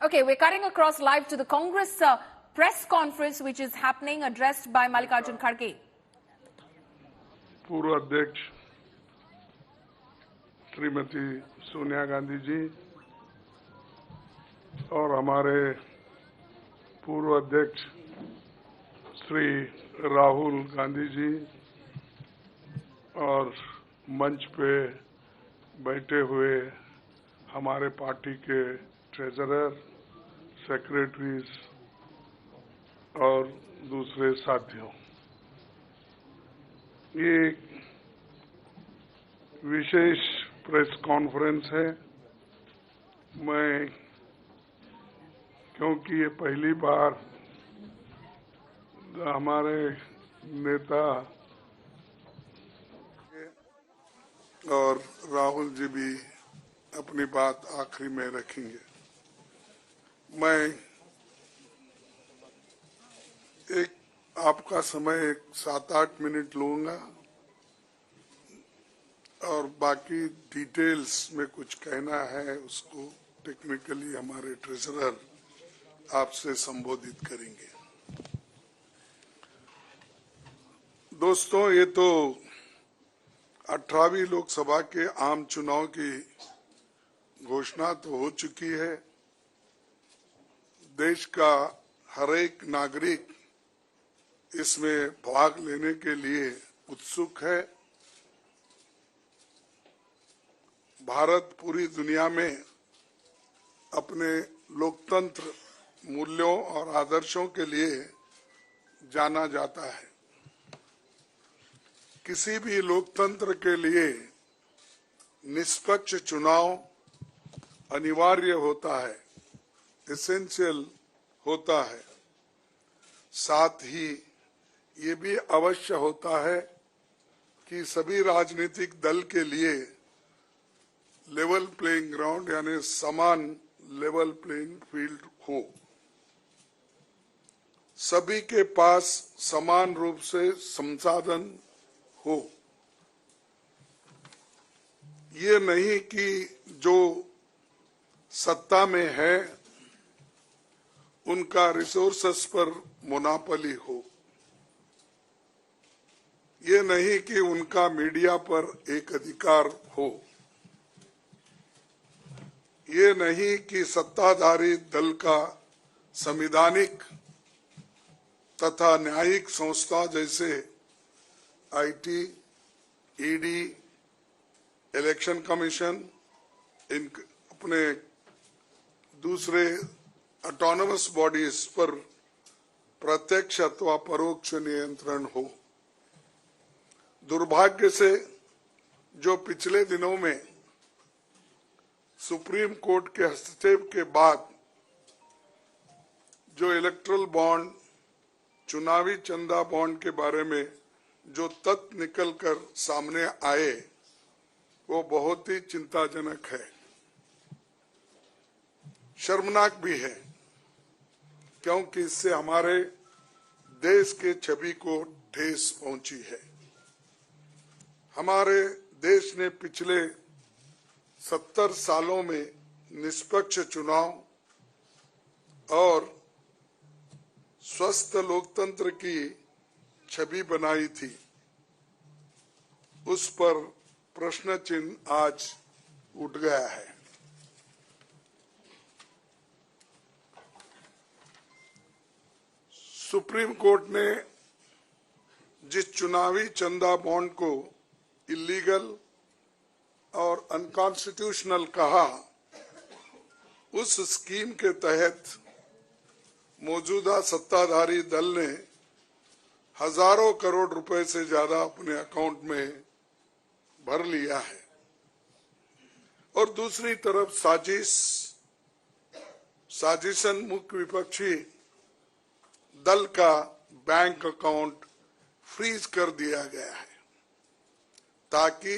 Okay, we're cutting across live to the Congress press conference which is happening, addressed by Mallikarjun Kharge. पूर्व अध्यक्ष श्रीमती सोनिया गांधी जी और हमारे पूर्व अध्यक्ष श्री राहुल गांधी जी और मंच पे बैठे हुए हमारे पार्टी के ट्रेजरर, सेक्रेटरीज और दूसरे साथियों, ये विशेष प्रेस कॉन्फ्रेंस है। मैं क्योंकि ये पहली बार हमारे नेता और राहुल जी भी अपनी बात आखिरी में रखेंगे, मैं एक आपका समय 7-8 मिनट लूंगा और बाकी डिटेल्स में कुछ कहना है उसको टेक्निकली हमारे ट्रेजरर आपसे संबोधित करेंगे। दोस्तों, ये तो 18वीं लोकसभा के आम चुनाव की घोषणा तो हो चुकी है। देश का हर एक नागरिक इसमें भाग लेने के लिए उत्सुक है। भारत पूरी दुनिया में अपने लोकतंत्र मूल्यों और आदर्शों के लिए जाना जाता है। किसी भी लोकतंत्र के लिए निष्पक्ष चुनाव अनिवार्य होता है, एसेंशियल होता है। साथ ही ये भी अवश्य होता है कि सभी राजनीतिक दल के लिए लेवल प्लेइंग ग्राउंड यानी समान लेवल प्लेइंग फील्ड हो, सभी के पास समान रूप से संसाधन हो। ये नहीं कि जो सत्ता में है उनका रिसोर्सेस पर मोनोपोली हो, ये नहीं कि उनका मीडिया पर एक अधिकार हो, ये नहीं कि सत्ताधारी दल का संवैधानिक तथा न्यायिक संस्था जैसे आईटी, ईडी, इलेक्शन कमीशन, इन अपने दूसरे ऑटोनमस बॉडीज पर प्रत्यक्ष अथवा परोक्ष नियंत्रण हो। दुर्भाग्य से जो पिछले दिनों में सुप्रीम कोर्ट के हस्तक्षेप के बाद जो इलेक्टोरल बॉन्ड, चुनावी चंदा बॉन्ड के बारे में जो तथ्य निकलकर सामने आए वो बहुत ही चिंताजनक है, शर्मनाक भी है, क्योंकि इससे हमारे देश के छवि को ठेस पहुंची है। हमारे देश ने पिछले 70 सालों में निष्पक्ष चुनाव और स्वस्थ लोकतंत्र की छवि बनाई थी, उस पर प्रश्न चिन्ह आज उठ गया है। सुप्रीम कोर्ट ने जिस चुनावी चंदा बॉन्ड को इलीगल और अनकॉन्स्टिट्यूशनल कहा, उस स्कीम के तहत मौजूदा सत्ताधारी दल ने हजारों करोड़ रुपए से ज्यादा अपने अकाउंट में भर लिया है और दूसरी तरफ साजिशन मुख्य विपक्षी दल का बैंक अकाउंट फ्रीज कर दिया गया है ताकि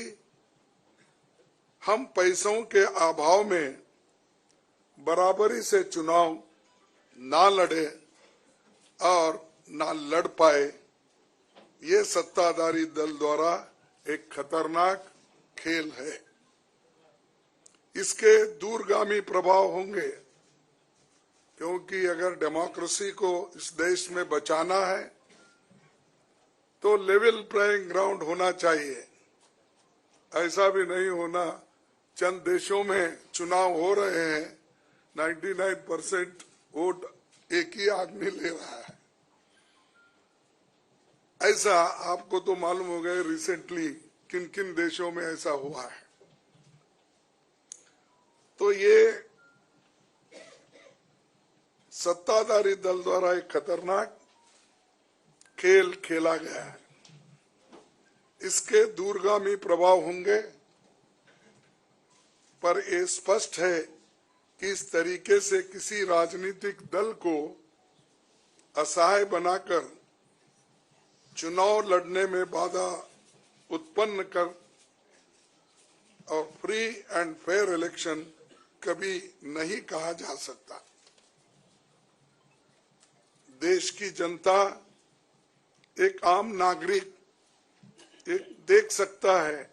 हम पैसों के अभाव में बराबरी से चुनाव ना लड़े और ना लड़ पाए। ये सत्ताधारी दल द्वारा एक खतरनाक खेल है। इसके दूरगामी प्रभाव होंगे क्योंकि अगर डेमोक्रेसी को इस देश में बचाना है तो लेवल प्लेइंग ग्राउंड होना चाहिए। ऐसा भी नहीं होना चंद देशों में चुनाव हो रहे हैं, 99% वोट एक ही आदमी ले रहा है। ऐसा आपको तो मालूम हो गया रिसेंटली किन किन देशों में ऐसा हुआ है। तो ये सत्ताधारी दल द्वारा एक खतरनाक खेल खेला गया है। इसके दूरगामी प्रभाव होंगे, पर यह स्पष्ट है कि इस तरीके से किसी राजनीतिक दल को असहाय बनाकर चुनाव लड़ने में बाधा उत्पन्न कर और फ्री एंड फेयर इलेक्शन कभी नहीं कहा जा सकता। देश की जनता, एक आम नागरिक एक देख सकता है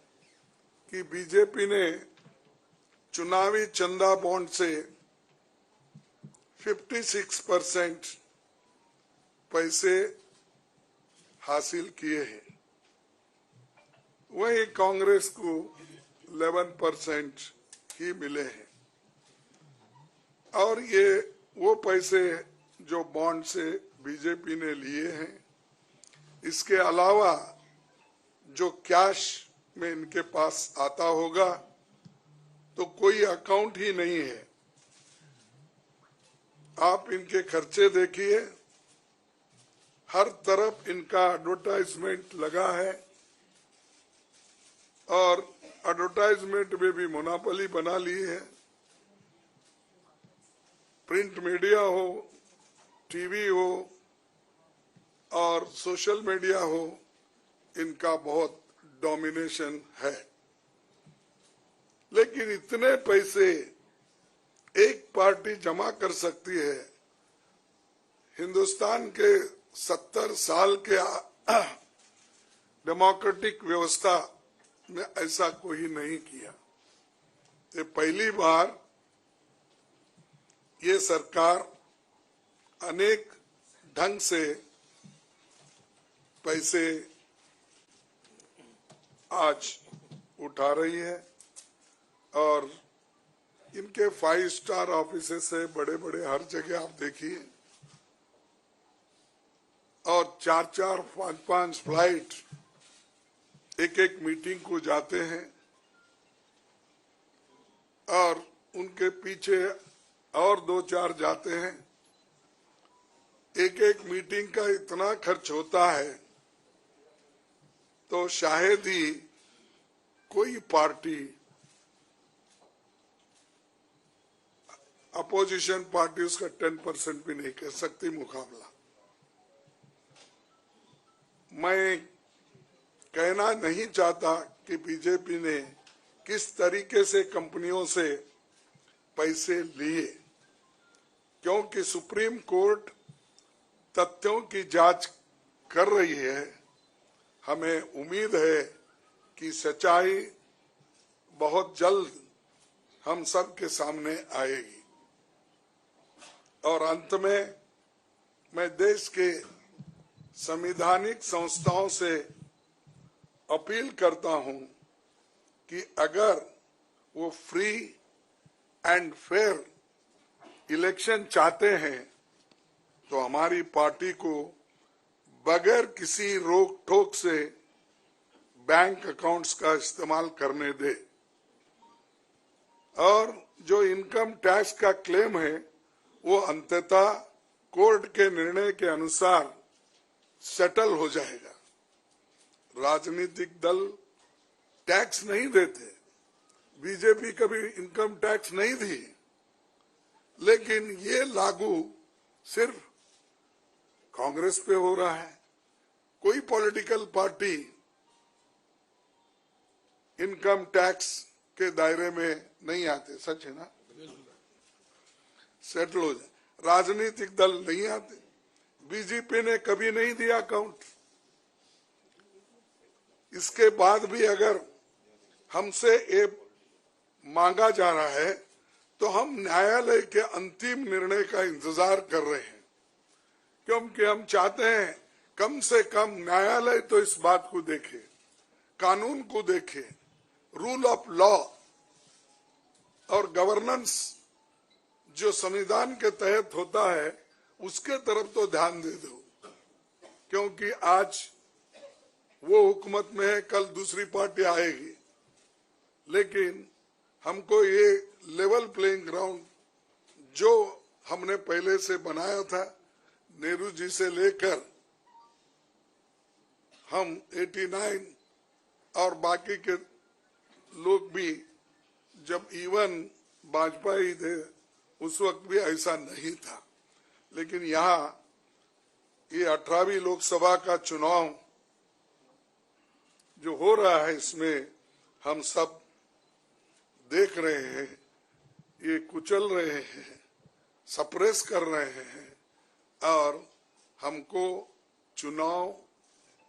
कि बीजेपी ने चुनावी चंदा बॉन्ड से 56% पैसे हासिल किए हैं, वहीं कांग्रेस को 11% ही मिले हैं। और ये वो पैसे जो बॉन्ड से बीजेपी ने लिए हैं, इसके अलावा जो कैश में इनके पास आता होगा तो कोई अकाउंट ही नहीं है। आप इनके खर्चे देखिए, हर तरफ इनका एडवर्टाइजमेंट लगा है और एडवर्टाइजमेंट में भी मोनोपोली बना ली है। प्रिंट मीडिया हो, टीवी हो और सोशल मीडिया हो, इनका बहुत डोमिनेशन है। लेकिन इतने पैसे एक पार्टी जमा कर सकती है, हिंदुस्तान के 70 साल के डेमोक्रेटिक व्यवस्था में ऐसा कोई नहीं किया। ये पहली बार ये सरकार अनेक ढंग से पैसे आज उठा रही है और इनके 5 स्टार ऑफिसेस से बड़े बड़े हर जगह आप देखिए, और 4-4, 5-5 फ्लाइट एक मीटिंग को जाते हैं और उनके पीछे और 2-4 जाते हैं। एक मीटिंग का इतना खर्च होता है तो शायद ही कोई पार्टी, अपोजिशन पार्टी उसका 10% भी नहीं कर सकती मुकाबला। मैं कहना नहीं चाहता कि बीजेपी ने किस तरीके से कंपनियों से पैसे लिए, क्योंकि सुप्रीम कोर्ट तथ्यों की जांच कर रही है। हमें उम्मीद है कि सच्चाई बहुत जल्द हम सब के सामने आएगी। और अंत में मैं देश के संवैधानिक संस्थाओं से अपील करता हूं कि अगर वो फ्री एंड फेयर इलेक्शन चाहते हैं तो हमारी पार्टी को बगैर किसी रोक टोक से बैंक अकाउंट्स का इस्तेमाल करने दे, और जो इनकम टैक्स का क्लेम है वो अंततः कोर्ट के निर्णय के अनुसार सेटल हो जाएगा। राजनीतिक दल टैक्स नहीं देते, बीजेपी कभी इनकम टैक्स नहीं दी, लेकिन ये लागू सिर्फ कांग्रेस पे हो रहा है। कोई पॉलिटिकल पार्टी इनकम टैक्स के दायरे में नहीं आते। सच है ना? सेटल हो जाए। राजनीतिक दल नहीं आते। बीजेपी ने कभी नहीं दिया अकाउंट। इसके बाद भी अगर हमसे ये मांगा जा रहा है तो हम न्यायालय के अंतिम निर्णय का इंतजार कर रहे हैं, क्योंकि हम चाहते हैं कम से कम न्यायालय तो इस बात को देखे, कानून को देखे, रूल ऑफ लॉ और गवर्नेंस जो संविधान के तहत होता है उसके तरफ तो ध्यान दे दो, क्योंकि आज वो हुकूमत में है, कल दूसरी पार्टी आएगी, लेकिन हमको ये लेवल प्लेइंग ग्राउंड जो हमने पहले से बनाया था, नेहरू जी से लेकर हम 89 और बाकी के लोग भी, जब इवन वाजपेयी थे उस वक्त भी ऐसा नहीं था। लेकिन यहाँ ये 18वीं लोकसभा का चुनाव जो हो रहा है, इसमें हम सब देख रहे हैं, ये कुचल रहे हैं, सप्रेस कर रहे हैं और हमको चुनाव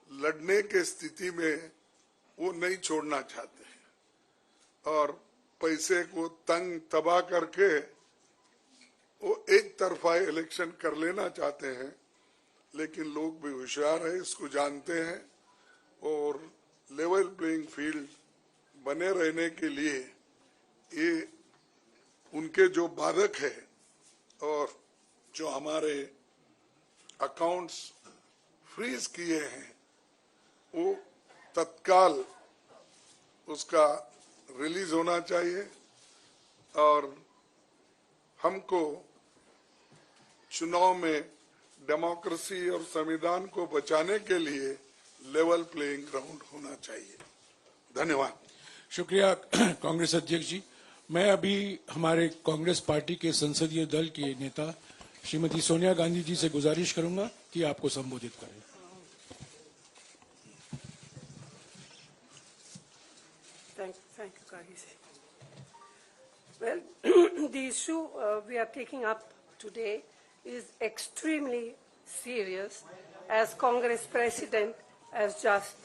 लड़ने के स्थिति में वो नहीं छोड़ना चाहते हैं और पैसे को तंग तबाह करके वो एक तरफा इलेक्शन कर लेना चाहते हैं। लेकिन लोग भी होशियार है, इसको जानते हैं और लेवल प्लेइंग फील्ड बने रहने के लिए ये उनके जो बाधक है और जो हमारे अकाउंट्स फ्रीज किए हैं वो तत्काल उसका रिलीज होना चाहिए और हमको चुनाव में डेमोक्रेसी और संविधान को बचाने के लिए लेवल प्लेइंग ग्राउंड होना चाहिए। धन्यवाद। शुक्रिया कांग्रेस अध्यक्ष जी। मैं अभी हमारे कांग्रेस पार्टी के संसदीय दल के नेता श्रीमती सोनिया गांधी जी से गुजारिश करूंगा कि आपको संबोधित करें। Thank you, Kagisi. Well, the issue we are taking up today is extremely serious, as Congress President has just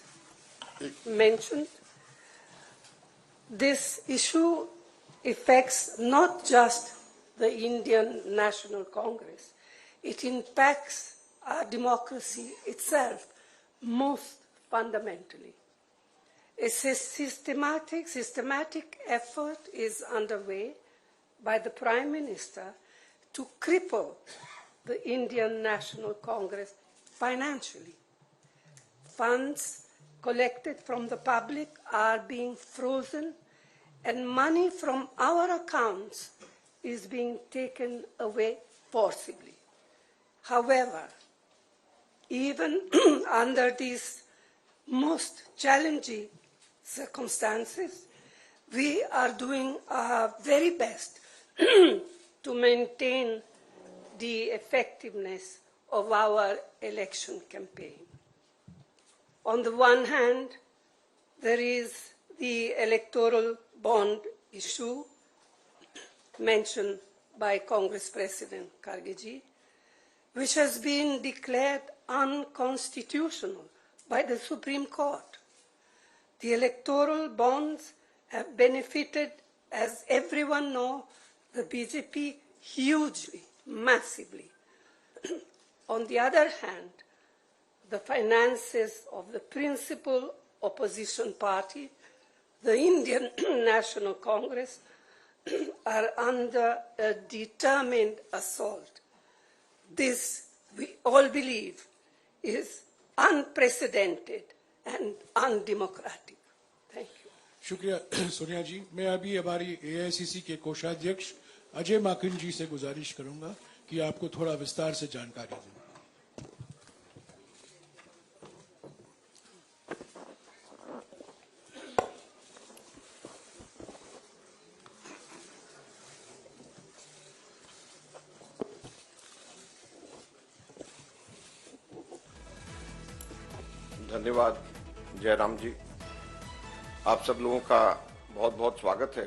mentioned. This issue affects not just the Indian National Congress, it impacts our democracy itself most fundamentally. A systematic effort is underway by the Prime Minister to cripple the Indian National Congress financially. Funds collected from the public are being frozen and money from our accounts is being taken away forcibly. However, even under these most challenging circumstances, we are doing our very best to maintain the effectiveness of our election campaign. On the one hand, there is the electoral bond issue mentioned by Congress President Kharge, which has been declared unconstitutional by the Supreme Court. The electoral bonds have benefited, as everyone knows, the BJP hugely, massively. On the other hand, the finances of the principal opposition party, the Indian National Congress, are under a determined assault. This, we all believe, is unprecedented and undemocratic. Thank you. शुक्रिया सोनिया जी। मैं अभी हमारी AICC के कोषाध्यक्ष अजय माकिन जी से गुजारिश करूंगा कि आपको थोड़ा विस्तार से जानकारी दें। धन्यवाद जयराम जी, आप सब लोगों का बहुत बहुत स्वागत है।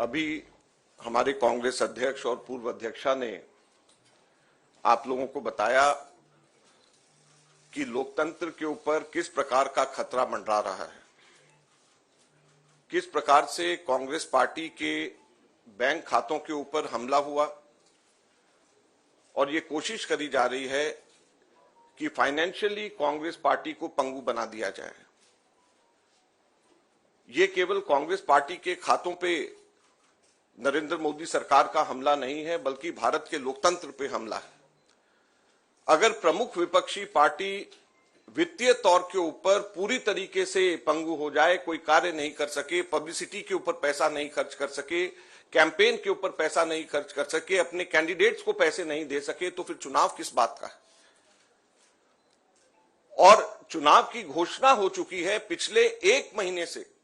अभी हमारे कांग्रेस अध्यक्ष और पूर्व अध्यक्षा ने आप लोगों को बताया कि लोकतंत्र के ऊपर किस प्रकार का खतरा मंडरा रहा है। किस प्रकार से कांग्रेस पार्टी के बैंक खातों के ऊपर हमला हुआ और ये कोशिश करी जा रही है कि फाइनेंशियली कांग्रेस पार्टी को पंगु बना दिया जाए। ये केवल कांग्रेस पार्टी के खातों पे नरेंद्र मोदी सरकार का हमला नहीं है, बल्कि भारत के लोकतंत्र पे हमला है। अगर प्रमुख विपक्षी पार्टी वित्तीय तौर के ऊपर पूरी तरीके से पंगु हो जाए, कोई कार्य नहीं कर सके, पब्लिसिटी के ऊपर पैसा नहीं खर्च कर सके, कैंपेन के ऊपर पैसा नहीं खर्च कर सके, अपने कैंडिडेट्स को पैसे नहीं दे सके, तो फिर चुनाव किस बात का है? और चुनाव की घोषणा हो चुकी है। पिछले एक महीने से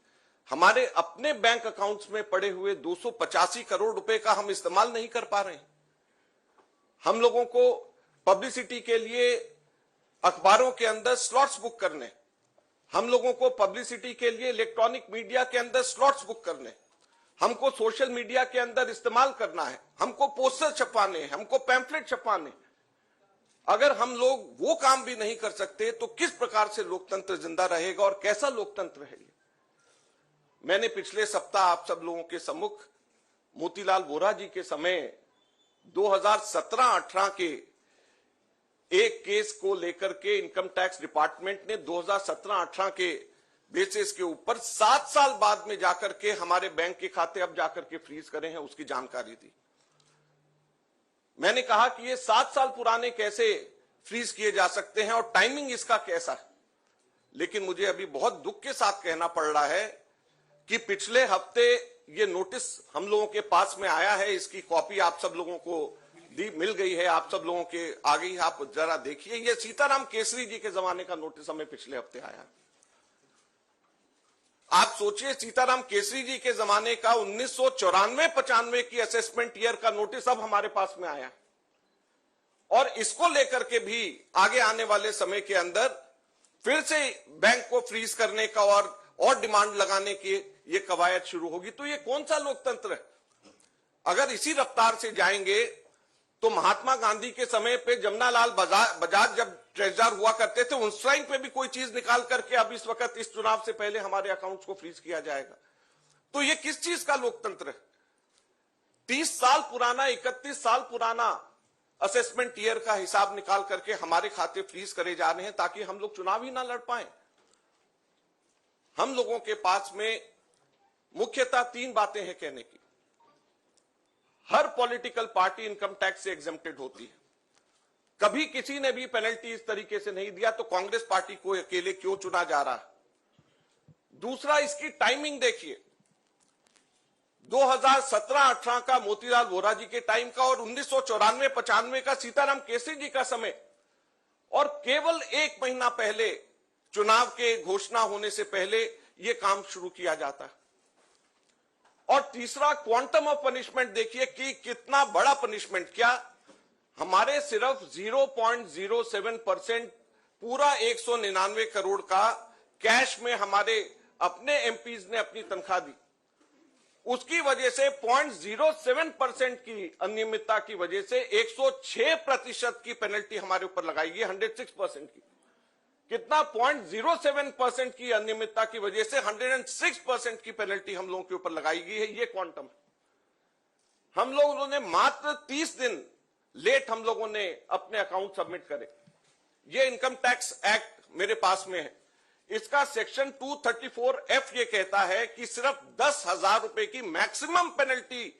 हमारे अपने बैंक अकाउंट्स में पड़े हुए 285 करोड़ रुपए का हम इस्तेमाल नहीं कर पा रहे हैं। हम लोगों को पब्लिसिटी के लिए अखबारों के अंदर स्लॉट्स बुक करने, हम लोगों को पब्लिसिटी के लिए इलेक्ट्रॉनिक मीडिया के अंदर स्लॉट्स बुक करने, हमको सोशल मीडिया के अंदर इस्तेमाल करना है, हमको पोस्टर छपवाने हैं, हमको पैम्फलेट छपवाने। अगर हम लोग वो काम भी नहीं कर सकते तो किस प्रकार से लोकतंत्र जिंदा रहेगा और कैसा लोकतंत्र है ये? मैंने पिछले सप्ताह आप सब लोगों के सम्मुख मोतीलाल वोरा जी के समय 2017-18 के एक केस को लेकर के इनकम टैक्स डिपार्टमेंट ने 2017-18 के बेसिस के ऊपर 7 साल बाद में जाकर के हमारे बैंक के खाते अब जाकर के फ्रीज करे हैं, उसकी जानकारी दी। मैंने कहा कि ये 7 साल पुराने कैसे फ्रीज किए जा सकते हैं और टाइमिंग इसका कैसा है। लेकिन मुझे अभी बहुत दुख के साथ कहना पड़ रहा है कि पिछले हफ्ते ये नोटिस हम लोगों के पास में आया है, इसकी कॉपी आप सब लोगों को मिल गई है, आप सब लोगों के आगे ही आप जरा देखिए। ये सीताराम केसरी जी के जमाने का नोटिस हमें पिछले हफ्ते आया। आप सोचिए, सीताराम केसरी जी के जमाने का 1994-95 की असेसमेंट ईयर का नोटिस अब हमारे पास में आया और इसको लेकर के भी आगे आने वाले समय के अंदर फिर से बैंक को फ्रीज करने का और डिमांड लगाने की ये कवायद शुरू होगी। तो ये कौन सा लोकतंत्र है? अगर इसी रफ्तार से जाएंगे तो महात्मा गांधी के समय पे जमनालाल बजाज जब ट्रेजरर हुआ करते थे, उस टाइम पे भी कोई चीज निकाल करके अब इस वक्त इस चुनाव से पहले हमारे अकाउंट्स को फ्रीज किया जाएगा। तो ये किस चीज का लोकतंत्र है? 30 साल पुराना, 31 साल पुराना असेसमेंट ईयर का हिसाब निकाल करके हमारे खाते फ्रीज करे जा रहे हैं ताकि हम लोग चुनाव ही ना लड़ पाए। हम लोगों के पास में मुख्यतः 3 बातें हैं कहने की। हर पॉलिटिकल पार्टी इनकम टैक्स से एग्जेम्प्टेड होती है। कभी किसी ने भी पेनल्टी इस तरीके से नहीं दिया, तो कांग्रेस पार्टी को अकेले क्यों चुना जा रहा है? दूसरा, इसकी टाइमिंग देखिए। 2017-18 का मोतीलाल वोरा जी के टाइम का और 1994-95 का सीताराम केसरी जी का समय, और केवल 1 महीना पहले चुनाव के घोषणा होने से पहले यह काम शुरू किया जाता है। और तीसरा, क्वांटम ऑफ पनिशमेंट देखिए कि कितना बड़ा पनिशमेंट। क्या हमारे सिर्फ 0.07% पूरा 199 करोड़ का कैश में हमारे अपने एमपीज ने अपनी तनख्वाह दी, उसकी वजह से 0.07% की अनियमितता की वजह से 106% की पेनल्टी हमारे ऊपर लगाई गई, 106% की। कितना? 0.07% की अनियमितता की वजह से 106% की पेनल्टी हम लोगों के ऊपर लगाई गई है। ये क्वांटम है। हम लोगों ने मात्र 30 दिन लेट हम लोगों ने अपने अकाउंट सबमिट करे। ये इनकम टैक्स एक्ट मेरे पास में है, इसका सेक्शन 234F ये कहता है कि सिर्फ 10,000 रुपए की मैक्सिमम पेनल्टी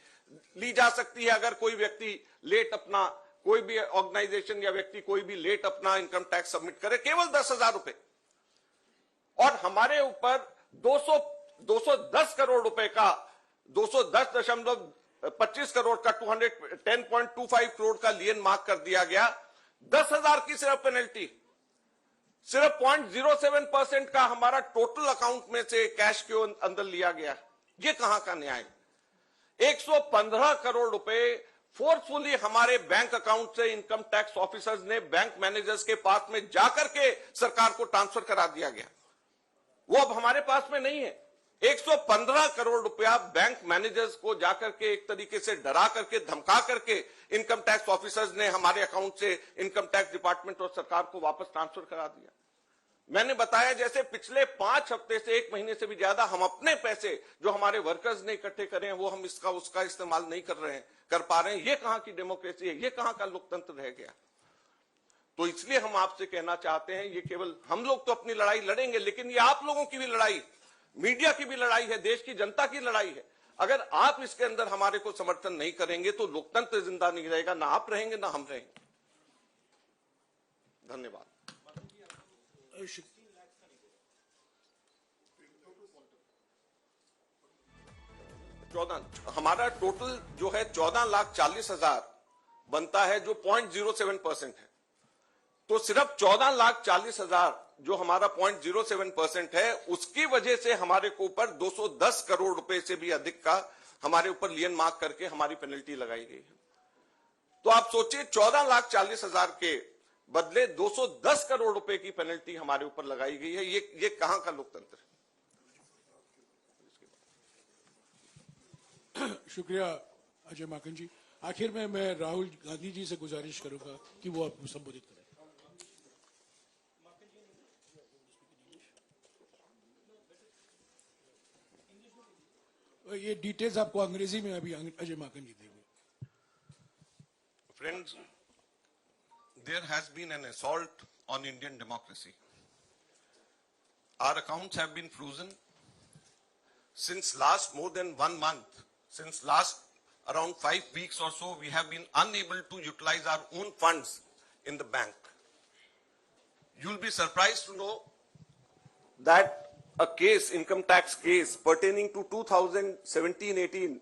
ली जा सकती है अगर कोई व्यक्ति लेट अपना, कोई भी ऑर्गेनाइजेशन या व्यक्ति कोई भी लेट अपना इनकम टैक्स सबमिट करे, केवल 10,000 रुपए। और हमारे ऊपर 210 करोड़ रुपए का 210.25 करोड़ का 210.25 करोड़ का लियन मार्क कर दिया गया। 10,000 की सिर्फ पेनल्टी, सिर्फ 0.07% का हमारा टोटल अकाउंट में से कैश के अंदर लिया गया। ये कहां का न्याय? 115 करोड़ रुपए फोर्सफुली हमारे बैंक अकाउंट से इनकम टैक्स ऑफिसर्स ने बैंक मैनेजर्स के पास में जाकर के सरकार को ट्रांसफर करा दिया गया। वो अब हमारे पास में नहीं है। 115 करोड़ रुपया बैंक मैनेजर्स को जाकर के एक तरीके से डरा करके, धमका करके इनकम टैक्स ऑफिसर्स ने हमारे अकाउंट से इनकम टैक्स डिपार्टमेंट और सरकार को वापस ट्रांसफर करा दिया। मैंने बताया जैसे पिछले 5 हफ्ते से 1 महीने से भी ज्यादा हम अपने पैसे जो हमारे वर्कर्स ने इकट्ठे करे हैं वो हम इसका उसका इस्तेमाल नहीं कर पा रहे हैं। ये कहां की डेमोक्रेसी है, ये कहां का लोकतंत्र रह गया। तो इसलिए हम आपसे कहना चाहते हैं, ये केवल हम लोग तो अपनी लड़ाई लड़ेंगे, लेकिन ये आप लोगों की भी लड़ाई, मीडिया की भी लड़ाई है, देश की जनता की लड़ाई है। अगर आप इसके अंदर हमारे को समर्थन नहीं करेंगे तो लोकतंत्र जिंदा नहीं रहेगा, ना आप रहेंगे ना हम रहेंगे। धन्यवाद। हमारा टोटल जो है 14,40,000 बनता है, जो 0.07% है। तो सिर्फ 14,40,000 जो हमारा 0.07% है, उसकी वजह से हमारे को ऊपर 210 करोड़ रुपए से भी अधिक का हमारे ऊपर लियन मार्क करके हमारी पेनल्टी लगाई गई है। तो आप सोचिए 14,40,000 के बदले 210 करोड़ रुपए की पेनल्टी हमारे ऊपर लगाई गई है। ये कहां का लोकतंत्र है? शुक्रिया अजय माकन जी। आखिर में मैं राहुल गांधी जी से गुजारिश करूंगा कि वो आपको संबोधित करें। ये डिटेल्स आपको अंग्रेजी में अभी अजय माकन जी देंगे। Friends, there has been an assault on Indian democracy. Our accounts have been frozen since last more than 1 month. Since last around 5 weeks or so, we have been unable to utilize our own funds in the bank. You'll be surprised to know that a case, income tax case pertaining to 2017-18,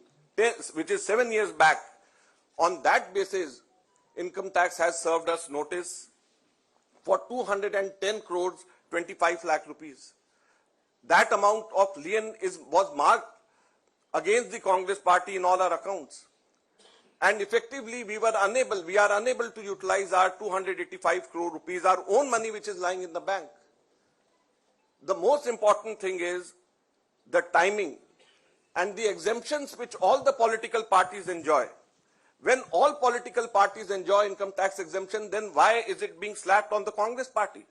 which is 7 years back, on that basis, income tax has served us notice for 210 crores, 25 lakh rupees. That amount of lien was marked against the Congress party in all our accounts. And effectively, we are unable to utilize our 285 crore rupees, our own money which is lying in the bank. The most important thing is the timing and the exemptions which all the political parties enjoy. When all political parties enjoy income tax exemption, then why is it being slapped on the Congress party?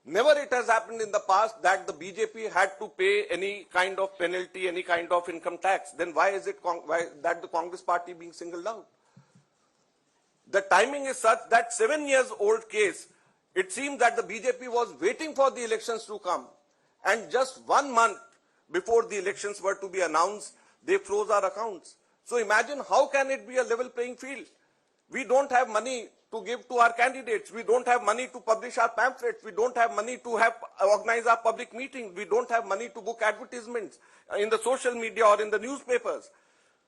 Never it has happened in the past that the BJP had to pay any kind of penalty, any kind of income tax. Then why is it that the Congress party being singled out? The timing is such that 7 years old case, it seems that the BJP was waiting for the elections to come, and just 1 month before the elections were to be announced, they froze our accounts. So imagine how can it be a level playing field? We don't have money to give to our candidates. We don't have money to publish our pamphlets. We don't have money to organize our public meetings. We don't have money to book advertisements in the social media or in the newspapers.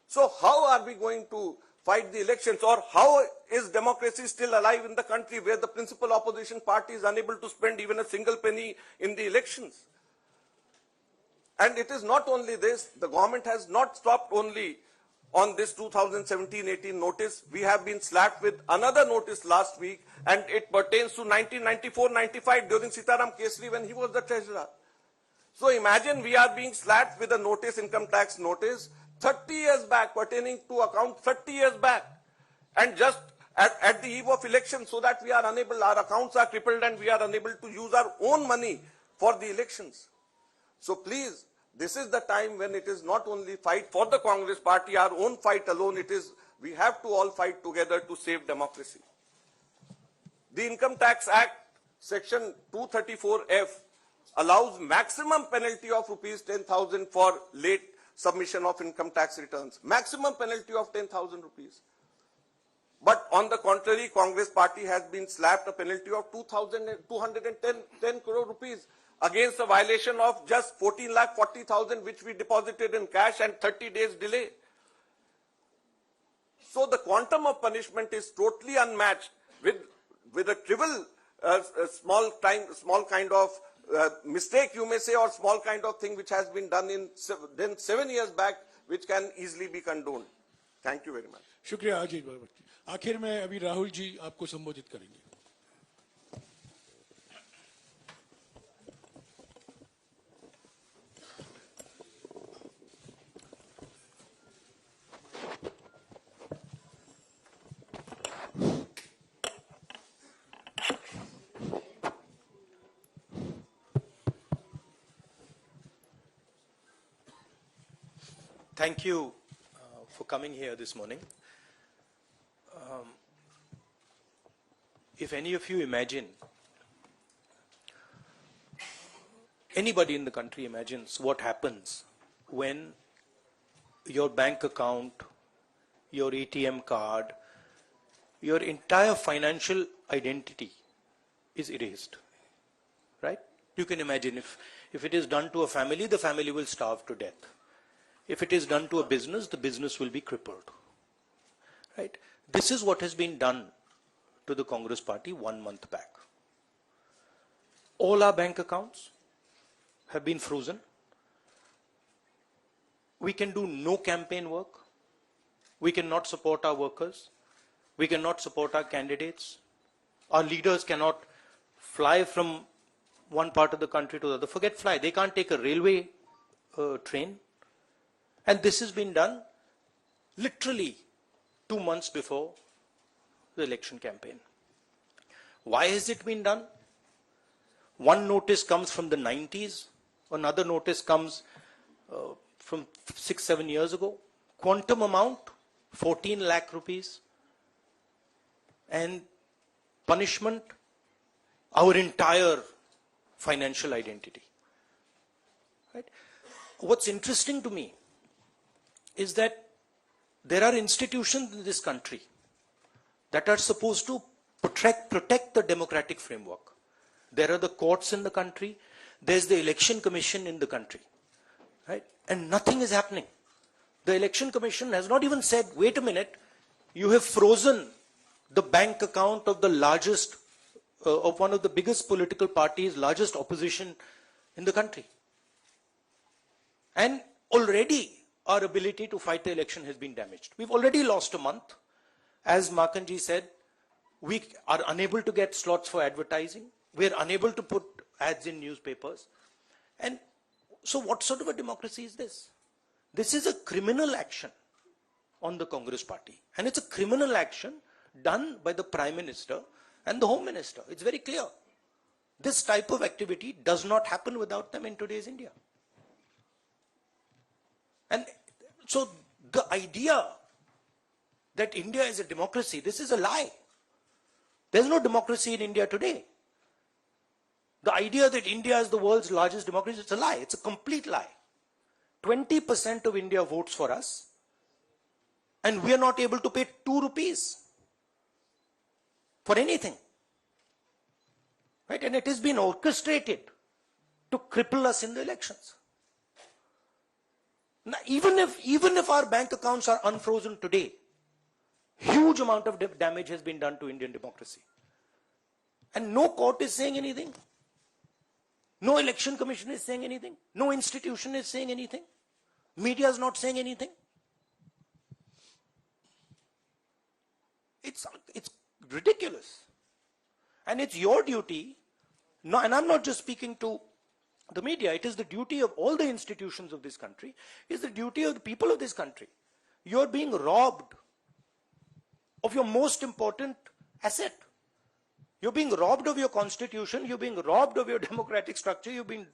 So how are we going to fight the elections, or how is democracy still alive in the country where the principal opposition party is unable to spend even a single penny in the elections? And it is not only this, the government has not stopped only on this 2017-18 notice. We have been slapped with another notice last week, and it pertains to 1994-95 during Sitaram Kesri when he was the treasurer. So imagine we are being slapped with a notice, income tax notice, 30 years back, pertaining to account 30 years back, and just at the eve of election, so that we are unable, our accounts are crippled and we are unable to use our own money for the elections. So please, this is the time when it is not only fight for the Congress party, our own fight alone, it is, we have to all fight together to save democracy. The Income Tax Act, section 234F, allows maximum penalty of rupees 10,000 for late submission of income tax returns. Maximum penalty of 10,000 rupees. But on the contrary, Congress party has been slapped a penalty of 210 crore rupees against a violation of just 14,40,000 which we deposited in cash and 30 days delay. So the quantum of punishment is totally unmatched with a trivial small kind of mistake, you may say, or small kind of thing which has been done in 7 years back, which can easily be condoned. Thank you very much. शुक्रिया अजीत बाबा जी। आखिर में अभी राहुल जी आपको संबोधित करेंगे। Thank you for coming here this morning. If any of you imagine, anybody in the country imagines what happens when your bank account, your ATM card, your entire financial identity is erased, right? You can imagine if it is done to a family, the family will starve to death. If it is done to a business, the business will be crippled, right? This is what has been done to the Congress party 1 month back. All our bank accounts have been frozen. We can do no campaign work. We cannot support our workers. We cannot support our candidates. Our leaders cannot fly from one part of the country to the other. Forget fly. They can't take a railway train. And this has been done literally 2 months before the election campaign. Why has it been done? One notice comes from the 90s. Another notice comes from 6-7 years ago. Quantum amount, 14 lakh rupees. And punishment, our entire financial identity. Right? What's interesting to me is that there are institutions in this country that are supposed to protect the democratic framework. There are the courts in the country. There's the election commission in the country. Right? And nothing is happening. The election commission has not even said, wait a minute, you have frozen the bank account of the largest, of one of the biggest political parties, largest opposition in the country. And already our ability to fight the election has been damaged. We've already lost a month. As Makanji said, we are unable to get slots for advertising. We're unable to put ads in newspapers. And so what sort of a democracy is this? This is a criminal action on the Congress party. And it's a criminal action done by the Prime Minister and the Home Minister. It's very clear. This type of activity does not happen without them in today's India. And so the idea that India is a democracy, this is a lie. There's no democracy in India today. The idea that India is the world's largest democracy, it's a lie. It's a complete lie. 20% of India votes for us, and we are not able to pay 2 rupees for anything. Right? And it has been orchestrated to cripple us in the elections. Now, even if our bank accounts are unfrozen today, huge amount of damage has been done to Indian democracy. And no court is saying anything. No election commission is saying anything. No institution is saying anything. Media is not saying anything. It's ridiculous. And it's your duty, and I'm not just speaking to the media, it is the duty of all the institutions of this country, it's the duty of the people of this country. You're being robbed of your most important asset. You're being robbed of your constitution, you're being robbed of your democratic structure, you're being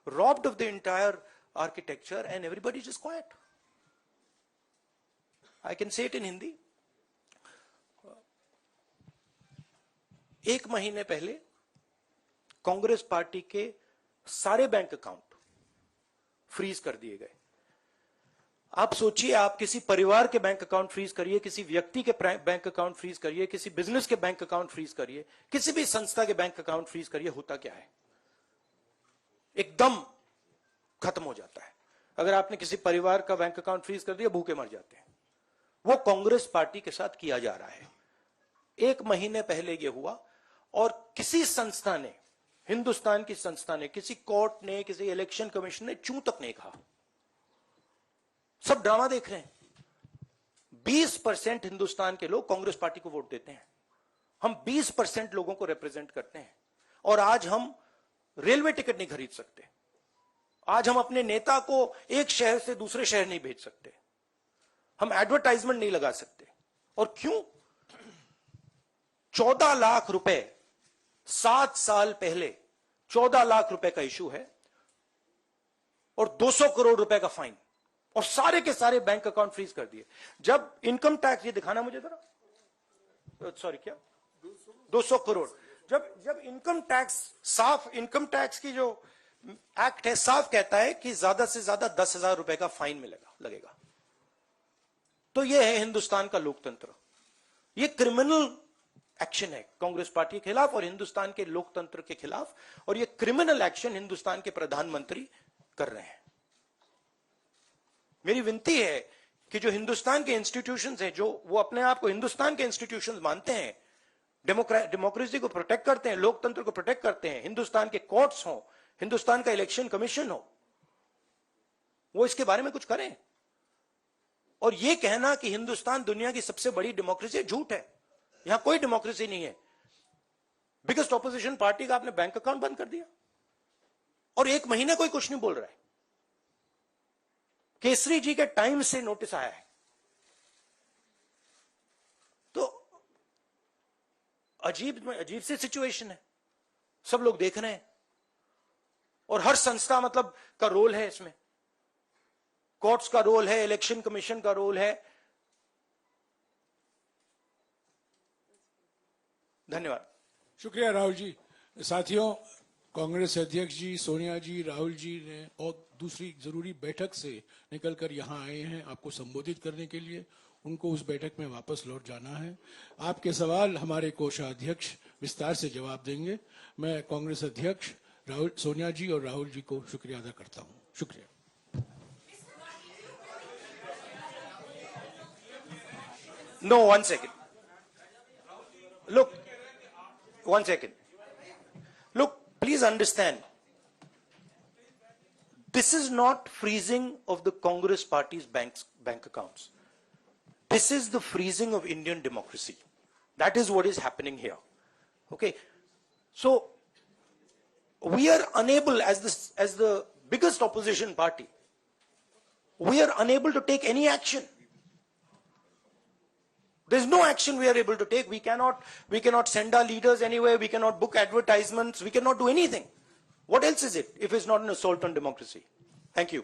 robbed of the entire architecture, and everybody's just quiet. I can say it in Hindi. 1 महीने पहले Congress party के सारे bank account freeze कर दिए गए. आप सोचिए, आप किसी परिवार के बैंक अकाउंट फ्रीज करिए, किसी व्यक्ति के बैंक अकाउंट फ्रीज करिए, किसी बिजनेस के बैंक अकाउंट फ्रीज करिए, किसी भी संस्था के बैंक अकाउंट फ्रीज करिए, होता क्या है? एकदम खत्म हो जाता है. अगर आपने किसी परिवार का बैंक अकाउंट फ्रीज कर दिया, भूखे मर जाते हैं. वो कांग्रेस पार्टी के साथ किया जा रहा है. 1 महीने पहले ये हुआ, और किसी संस्था ने, हिंदुस्तान की संस्था ने, किसी कोर्ट ने, किसी इलेक्शन कमीशन ने चूं तक नहीं कहा. सब ड्रामा देख रहे हैं. 20% हिंदुस्तान के लोग कांग्रेस पार्टी को वोट देते हैं. हम 20% लोगों को रिप्रेजेंट करते हैं. और आज हम रेलवे टिकट नहीं खरीद सकते. आज हम अपने नेता को एक शहर से दूसरे शहर नहीं भेज सकते. हम एडवर्टाइजमेंट नहीं लगा सकते. और क्यों? 14 लाख रुपए 7 साल पहले 14 लाख रुपए का इशू है और 200 करोड़ रुपए का फाइन. और सारे के सारे बैंक अकाउंट फ्रीज कर दिए। जब इनकम टैक्स, ये दिखाना मुझे जरा, सॉरी क्या 200 करोड़, जब इनकम टैक्स, साफ इनकम टैक्स की जो एक्ट है साफ कहता है कि ज्यादा से ज्यादा 10,000 रुपए का फाइन लगेगा। तो ये है हिंदुस्तान का लोकतंत्र। ये क्रिमिनल एक्शन है कांग्रेस पार्टी के खिलाफ और हिंदुस्तान के लोकतंत्र के खिलाफ, और ये क्रिमिनल एक्शन हिंदुस्तान के प्रधानमंत्री कर रहे हैं। मेरी विनती है कि जो हिंदुस्तान के इंस्टीट्यूशंस हैं, जो वो अपने आप को हिंदुस्तान के इंस्टीट्यूशंस मानते हैं, डेमोक्रेसी को प्रोटेक्ट करते हैं, लोकतंत्र को प्रोटेक्ट करते हैं, हिंदुस्तान के कोर्ट्स हो, हिंदुस्तान का इलेक्शन कमीशन हो, वो इसके बारे में कुछ करें। और ये कहना कि हिंदुस्तान दुनिया की सबसे बड़ी डेमोक्रेसी, झूठ है। यहां कोई डेमोक्रेसी नहीं है। बिगेस्ट ऑपोजिशन पार्टी का आपने बैंक अकाउंट बंद कर दिया और 1 महीने कोई कुछ नहीं बोल रहा है। केसरी जी के टाइम से नोटिस आया है। तो अजीब सी सिचुएशन है, सब लोग देख रहे हैं और हर संस्था मतलब का रोल है इसमें। कोर्ट्स का रोल है, इलेक्शन कमीशन का रोल है। धन्यवाद। शुक्रिया राहुल जी। साथियों, कांग्रेस अध्यक्ष जी, सोनिया जी, राहुल जी ने और दूसरी जरूरी बैठक से निकलकर यहां आए हैं आपको संबोधित करने के लिए। उनको उस बैठक में वापस लौट जाना है। आपके सवाल हमारे कोषाध्यक्ष विस्तार से जवाब देंगे। मैं कांग्रेस अध्यक्ष सोनिया जी और राहुल जी को शुक्रिया अदा करता हूं। शुक्रिया। No, 1 second. Look, 1 second. Look, please understand. This is not freezing of the Congress party's bank accounts. This is the freezing of Indian democracy. That is what is happening here. Okay. So, we are unable, as the biggest opposition party, we are unable to take any action. There's no action we are able to take. We cannot send our leaders anywhere. We cannot book advertisements. We cannot do anything. What else is it if it's not an assault on democracy? Thank you.